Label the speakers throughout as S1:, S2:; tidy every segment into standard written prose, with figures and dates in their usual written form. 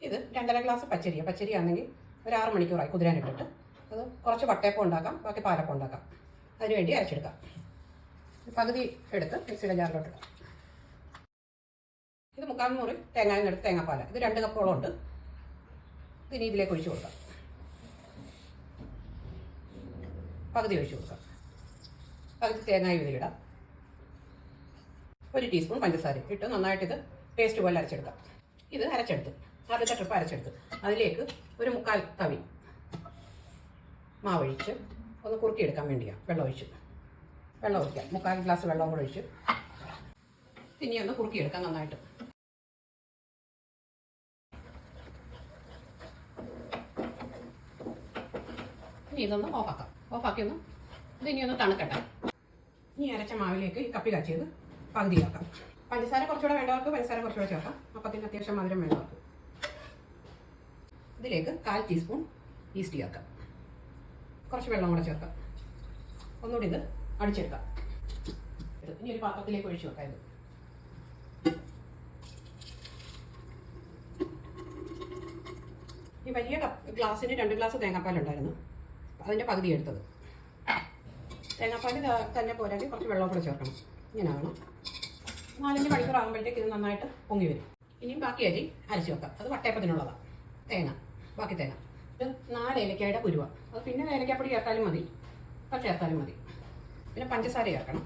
S1: ഇത് 2.5 ഗ്ലാസ് പച്ചരിയാണെങ്കിൽ ഒരു 6 മണിക്കൂറായി കുതിരാനിട്ടിട്ട്. അത് കുറച്ച് വട്ടയപ്പം ഉണ്ടാക്കാം, ബാക്കി പാലപ്പം ഉണ്ടാക്കാം. അതിനുവേണ്ടി അരച്ചെടുക്കാം. പകുതി എടുത്ത് മിക്സിയുടെ ജാറിലോട്ട് ഇടാം. ഇത് 3/4 മുറി തേങ്ങയും എടുത്ത് തേങ്ങാപ്പാൽ. ഇത് 2 കപ്പോളം ഉണ്ട്. ഇതിനി ഇതിലേക്ക് ഒഴിച്ച് കൊടുക്കാം. പകുതി ഒഴിച്ച് കൊടുക്കാം. പകുതി തേങ്ങയും ഇതിലിടാം. 1 ടീസ്പൂൺ പഞ്ചസാര ഇട്ട് നന്നായിട്ടിത് പേസ്റ്റ് പോലെ അരച്ചെടുക്കാം. ഇത് അരച്ചെടുത്ത് ആദ്യത്തെ ട്രിപ്പ് അരച്ചെടുത്ത് അതിലേക്ക് ഒരു 3/4 തവി മാവൊഴിച്ച് ഒന്ന് കുറുക്കിയെടുക്കാൻ വേണ്ടിയാണ് വെള്ളം ഒഴിക്കാം. 3/4 ഗ്ലാസ് വെള്ളം കൂടെ ഒഴിച്ച് ഇനി ഒന്ന് കുറുക്കിയെടുക്കാം നന്നായിട്ട്. ഇനി ഇതൊന്ന് ഓഫാക്കി ഇതിനി ഒന്ന് തണുക്കട്ടെ. ഇനി അരച്ച മാവിലേക്ക് ഈ കപ്പി കാച്ചിയത് പകുതിയാക്കാം. പഞ്ചസാര കുറച്ചുകൂടെ വേണ്ടവർക്ക് പഞ്ചസാര കുറച്ചുകൂടെ ചേർക്കാം. അപ്പത്തിന് അത്യാവശ്യം മധുരം വേണ്ടവർക്ക്. ഇതിലേക്ക് 1/4 ടീസ്പൂൺ ഈസ്റ്റ് ചേർക്കാം. കുറച്ച് വെള്ളം കൂടെ ചേർക്കാം. ഒന്നുകൂടി ഇത് അടിച്ചെടുക്കാം. ഇനി ഒരു പാത്രത്തിലേക്ക് ഒഴിച്ച് വെക്കാം. ഇത് ഈ വലിയ ഗ്ലാസ്സിന് 2 ഗ്ലാസ് തേങ്ങാപ്പാലുണ്ടായിരുന്നു. അതിൻ്റെ പകുതി എടുത്തത്. തേങ്ങാപ്പാൽ തന്നെ പോരാങ്കിൽ കുറച്ച് വെള്ളം കൂടെ ചേർക്കണം. ഇങ്ങനെ ആവണം. 4-5 മണിക്കൂർ ആകുമ്പോഴത്തേക്ക് ഇത് നന്നായിട്ട് പൊങ്ങി വരും. ഇനിയും ബാക്കി അരി അരച്ച് വെക്കാം. അത് വട്ടയപ്പത്തിനുള്ളതാണ്. ബാക്കി തേങ്ങ ഇത് 4 ഏലക്കായുടെ കുരുവ. അത് പിന്നെ ഏലക്കാപ്പൊടി ചേർത്താലും മതി, ചേർത്താലും മതി. പിന്നെ പഞ്ചസാര ചേർക്കണം.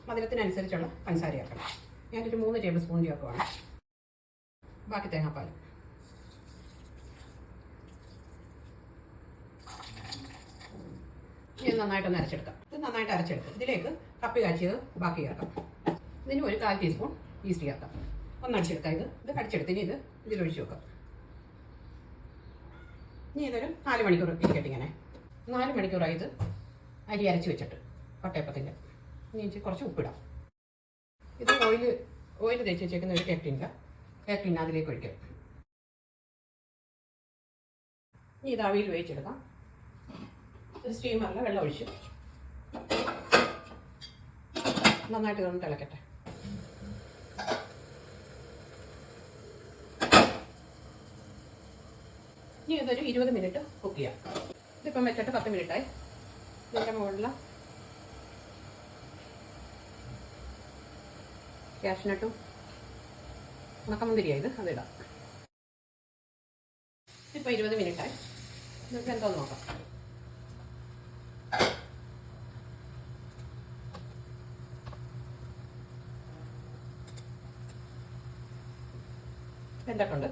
S1: മധുരത്തിനനുസരിച്ചുള്ള പഞ്ചസാര ചേർക്കണം. ഞാനൊരു 3 ടേബിൾ സ്പൂൺ ചേർക്കുവാണ്. ബാക്കി തേങ്ങാപ്പാൽ ഇത് നന്നായിട്ടൊന്ന് അരച്ചെടുക്കാം. ഇത് നന്നായിട്ട് അരച്ചെടുക്കാം. ഇതിലേക്ക് കപ്പി കാച്ചിയത് ബാക്കി ചേർക്കാം. ഇതിന് ഒരു 1/4 ടീസ്പൂൺ ഈസ്റ്റ് ചേർക്കാം. ഒന്ന് അടിച്ചെടുക്കാം. ഇത് കടിച്ചെടുത്ത് ഇനി ഇത് ഇതിലൊഴിച്ച് വെക്കാം. ഇനി ഇതൊരു 4 മണിക്കൂർ ഇരിക്കട്ടെ. ഇങ്ങനെ 4 മണിക്കൂറായി ഇത് അരി അരച്ച് വെച്ചിട്ട് വട്ടയപ്പത്തിൻ്റെ. ഇനി കുറച്ച് ഉപ്പിടാം. ഇത് ഓയിൽ തേച്ച് വെച്ചേക്കുന്ന ഒരു കേക്ക് അതിലേക്ക് ഒഴിക്കാം. ഇനി ഇത് ആവിയിൽ വേവിച്ചെടുക്കാം. ഒരു സ്റ്റീമറിൽ വെള്ളം ഒഴിച്ച് നന്നായിട്ട് ഇതൊന്ന് തിളക്കട്ടെ. ഇനി ഇതൊരു 20 മിനിറ്റ് കുക്ക് ചെയ്യാം. ഇതിപ്പം വെച്ചിട്ട് 10 മിനിറ്റായി. ഇതിൻ്റെ മുകളിൽ കാഷ്നട്ടും ഉണക്കമുന്തിരിയായത് അതിടാം. ഇപ്പം 20 മിനിറ്റായി. നമുക്ക് എന്തോന്ന് നോക്കാം. വെന്തിട്ടുണ്ട്.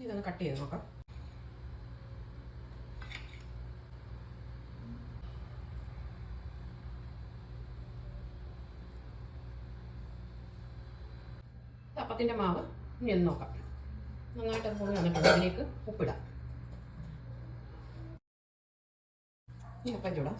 S1: ഇതൊന്ന് കട്ട് ചെയ്ത് നോക്കാം. അപ്പത്തിൻ്റെ മാവ് ഇനി ഒന്ന് നോക്കാം. നന്നായിട്ട് അത് പൊങ്ങി വന്നിട്ടുണ്ട്. അതിലേക്ക് ഉപ്പിടാം. ഇനി അപ്പം ചൂടാം.